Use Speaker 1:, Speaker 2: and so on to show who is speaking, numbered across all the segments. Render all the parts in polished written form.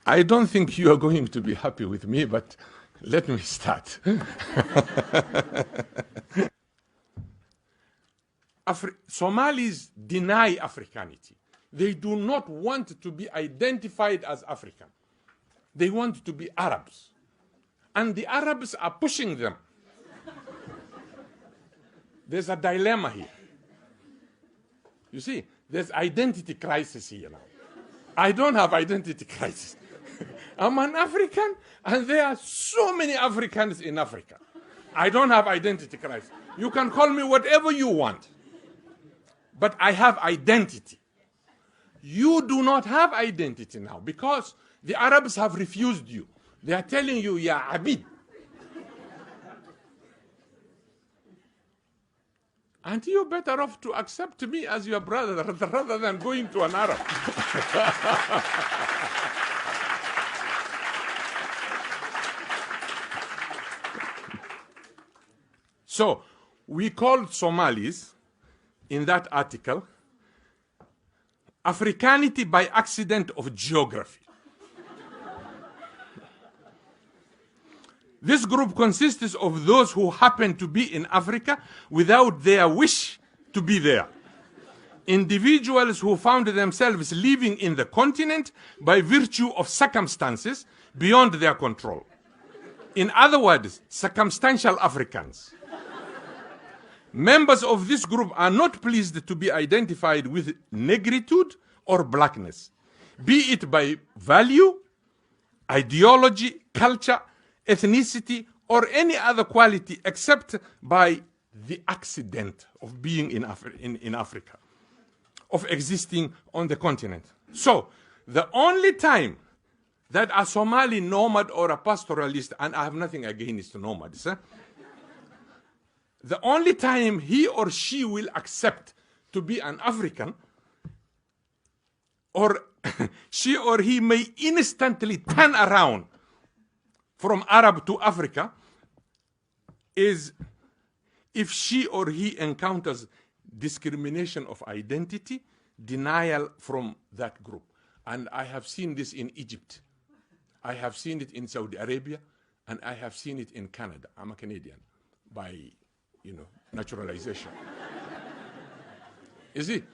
Speaker 1: I don't think you are going to be happy with me, but let me start. Somalis deny Africanity. They do not want to be identified as African. They want to be Arabs. And the Arabs are pushing them. There's a dilemma here. You see, there's identity crisis here now. I don't have identity crisis. I'm an African, and there are so many Africans in Africa. I don't have identity crisis. You can call me whatever you want. But I have identity. You do not have identity now because the Arabs have refused you. They are telling you, Ya Abid. And you're better off to accept me as your brother rather than going to an Arab. So, we called Somalis, in that article, Africanity by accident of geography. This group consists of those who happen to be in Africa without their wish to be there. Individuals who found themselves living in the continent by virtue of circumstances beyond their control. In other words, circumstantial Africans. Members of this group are not pleased to be identified with negritude or blackness, be it by value, ideology, culture, ethnicity, or any other quality except by the accident of being in Africa, of existing on the continent. So, the only time that a Somali nomad or a pastoralist, and I have nothing against nomads, the only time he or she will accept to be an African, or she or he may instantly turn around from Arab to Africa, is if she or he encounters discrimination of identity, denial from that group. And I have seen this in Egypt. I have seen it in Saudi Arabia, and I have seen it in Canada. I'm a Canadian by naturalization. You see?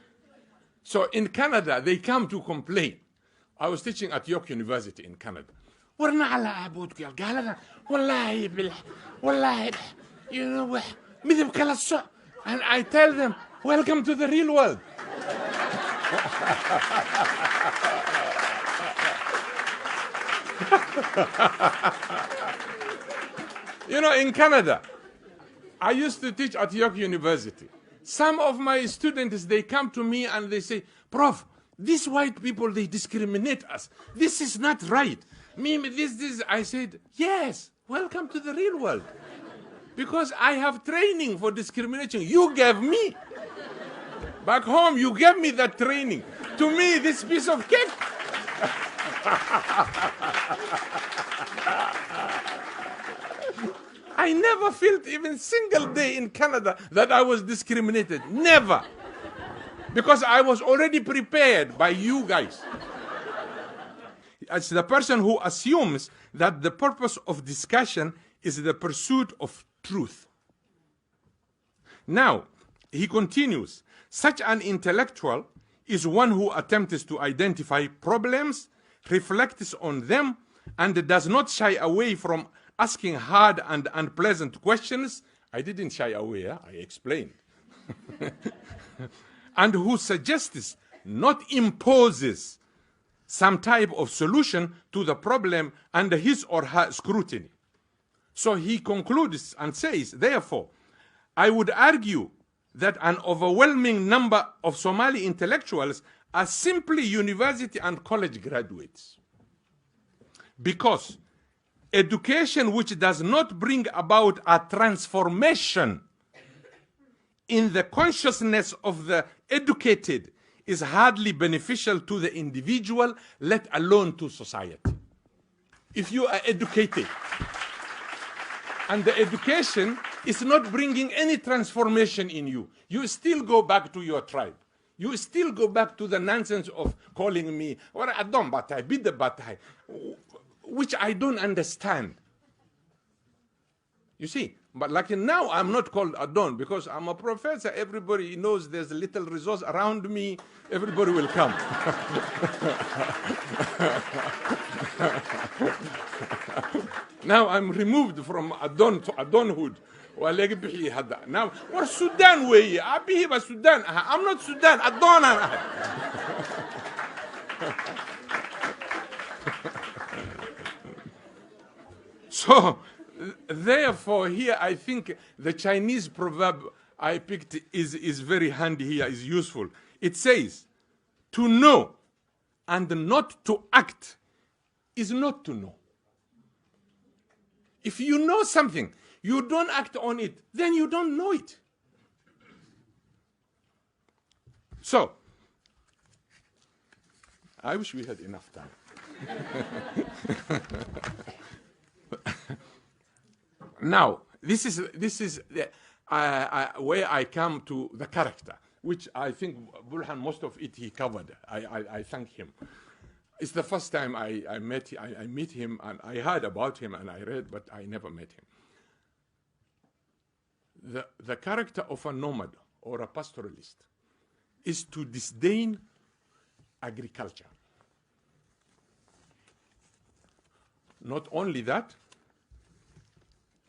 Speaker 1: So in Canada, they come to complain. I was teaching at York University in Canada. ورنا على عبودك قال هذا والله والله مثل كلا الصع. And I tell them, welcome to the real world. In Canada, I used to teach at York University. Some of my students, they come to me and they say, Prof, these white people, they discriminate us. This is not right. I said, yes, welcome to the real world. Because I have training for discrimination. You gave me. Back home, you gave me that training. To me, this piece of cake. I never felt even single day in Canada that I was discriminated. Never. Because I was already prepared by you guys. It's the person who assumes that the purpose of discussion is the pursuit of truth. Now, he continues, such an intellectual is one who attempts to identify problems, reflects on them, and does not shy away from asking hard and unpleasant questions. I didn't shy away, I explained. And who suggests, not imposes, some type of solution to the problem under his or her scrutiny. So he concludes and says, therefore, I would argue that an overwhelming number of Somali intellectuals are simply university and college graduates. Because education which does not bring about a transformation in the consciousness of the educated is hardly beneficial to the individual, let alone to society. If you are educated and the education is not bringing any transformation in you, you still go back to your tribe. You still go back to the nonsense of calling me, or Adon Batai, Bida Batai, which I don't understand. You see, but like now I'm not called Adon because I'm a professor. Everybody knows there's a little resource around me. Everybody will come. Now I'm removed from Adon to Adonhood. Now, we're Sudan way. I'm Sudan. I'm not Sudan. Adon. So, therefore, here I think the Chinese proverb I picked is very handy here, is useful. It says, to know and not to act is not to know. If you know something, you don't act on it, then you don't know it. So, I wish we had enough time. Now, this is where I come to the character, which I think Burhan, most of it he covered. I thank him. It's the first time I meet him, and I heard about him and I read, but I never met him. The character of a nomad or a pastoralist is to disdain agriculture. Not only that,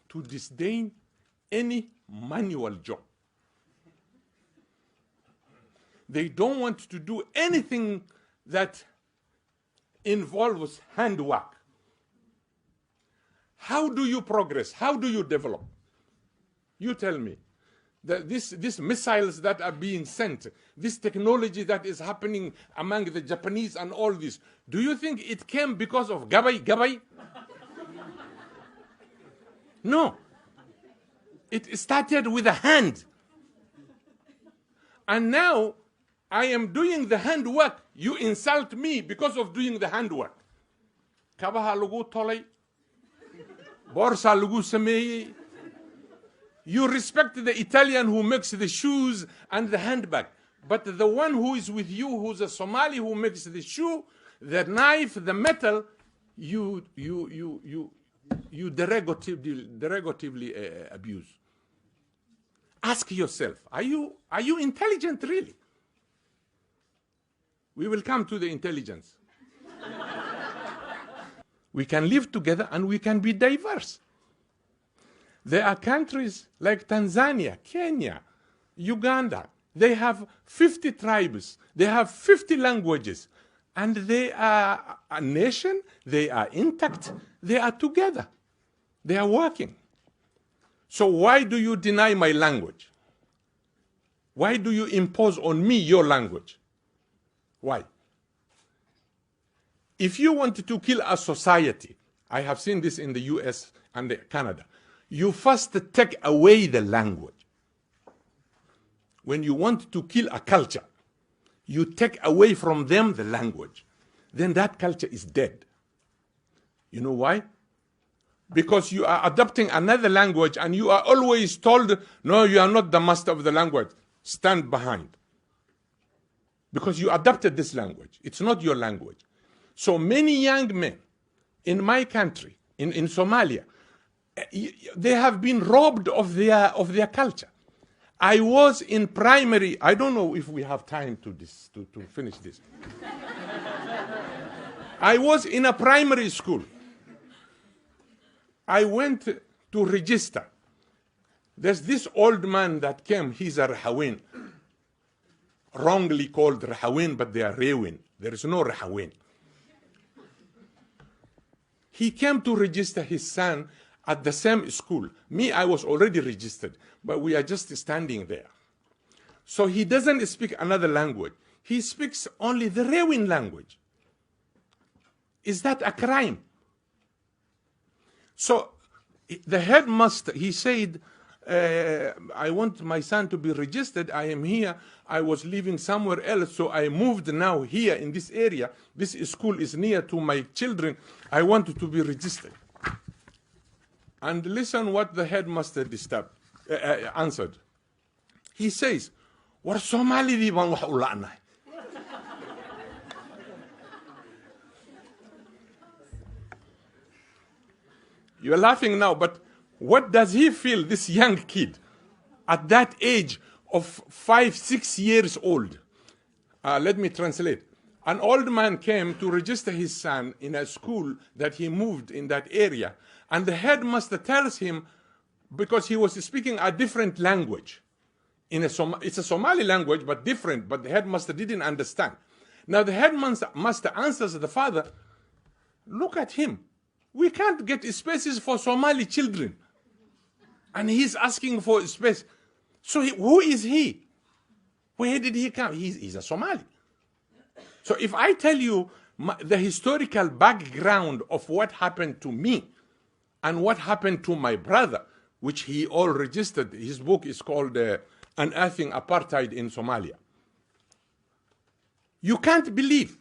Speaker 1: to disdain any manual job. They don't want to do anything that involves handwork. How do you progress? How do you develop? You tell me. These missiles that are being sent, this technology that is happening among the Japanese and all this, do you think it came because of Gabay? No. It started with a hand. And now I am doing the handwork. You insult me because of doing the handwork. Kabaha lugu tolay. Borsa lugu sameye. You respect the Italian who makes the shoes and the handbag. But the one who is with you, who's a Somali who makes the shoe, the knife, the metal, you derogatively abuse. Ask yourself, are you intelligent really? We will come to the intelligence. We can live together and we can be diverse. There are countries like Tanzania, Kenya, Uganda. They have 50 tribes. They have 50 languages. And they are a nation. They are intact. They are together. They are working. So why do you deny my language? Why do you impose on me your language? Why? If you want to kill a society, I have seen this in the US and Canada, you first take away the language. When you want to kill a culture, you take away from them the language. Then that culture is dead. You know why? Because you are adopting another language and you are always told, no, you are not the master of the language. Stand behind. Because you adopted this language. It's not your language. So many young men in my country, in Somalia, they have been robbed of their culture. I was in primary, I don't know if we have time to finish this. I was in a primary school. I went to register. There's this old man that came, he's a Rahawin, wrongly called Rahawin, but they are Rewin. There is no Rahawin. He came to register his son at the same school. Me, I was already registered, but we are just standing there. So he doesn't speak another language. He speaks only the Rewin language. Is that a crime? So the headmaster, he said, I want my son to be registered. I am here. I was living somewhere else, so I moved now here in this area. This school is near to my children. I want to be registered. And listen what the headmaster answered. He says, war Soomaalidii baan wax u la'nahay. You're laughing now, but what does he feel, this young kid, at that age of 5, 6 years old? Let me translate. An old man came to register his son in a school that he moved in that area. And the headmaster tells him, because he was speaking a different language. It's a Somali language, but different, but the headmaster didn't understand. Now the headmaster answers the father, look at him. We can't get spaces for Somali children. And he's asking for space. So who is he? Where did he come? He's a Somali. So if I tell you the historical background of what happened to me and what happened to my brother, which he all registered, his book is called Unearthing Apartheid in Somalia. You can't believe.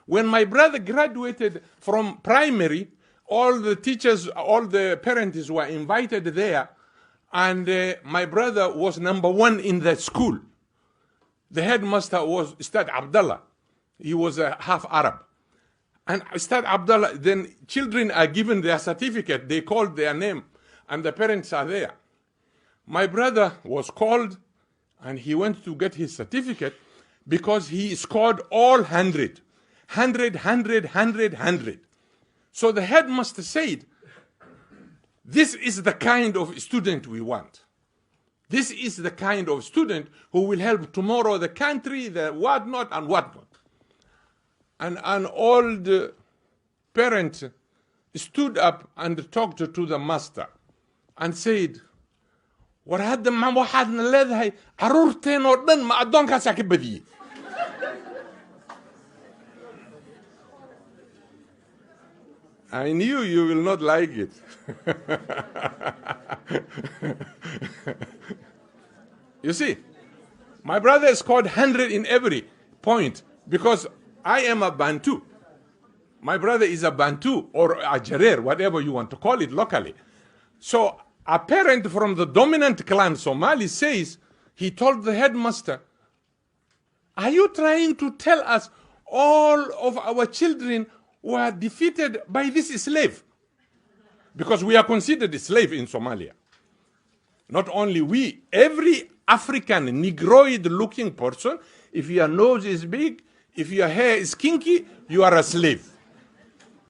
Speaker 1: When my brother graduated from primary, all the teachers, all the parents were invited there, and my brother was number 1 in the school. The headmaster was Ustad Abdullah. He was a half Arab. And Ustad Abdullah, then children are given their certificate, they called their name, and the parents are there. My brother was called, and he went to get his certificate because he scored all 100. 100, 100, 100, 100. So the headmaster said, this is the kind of student we want. This is the kind of student who will help tomorrow the country, the whatnot and whatnot. And an old parent stood up and talked to the master and said, war hadda ma waxaadna leedahay caruurteen oo dhan ma addoonkaasaa ka badiyey. I knew you will not like it. You see, my brother scored 100 in every point because I am a Bantu. My brother is a Bantu or a Jarer, whatever you want to call it locally. So a parent from the dominant clan, Somali, says, he told the headmaster, are you trying to tell us all of our children were defeated by this slave? Because we are considered a slave in Somalia. Not only we, every African Negroid-looking person, if your nose is big, if your hair is kinky, you are a slave.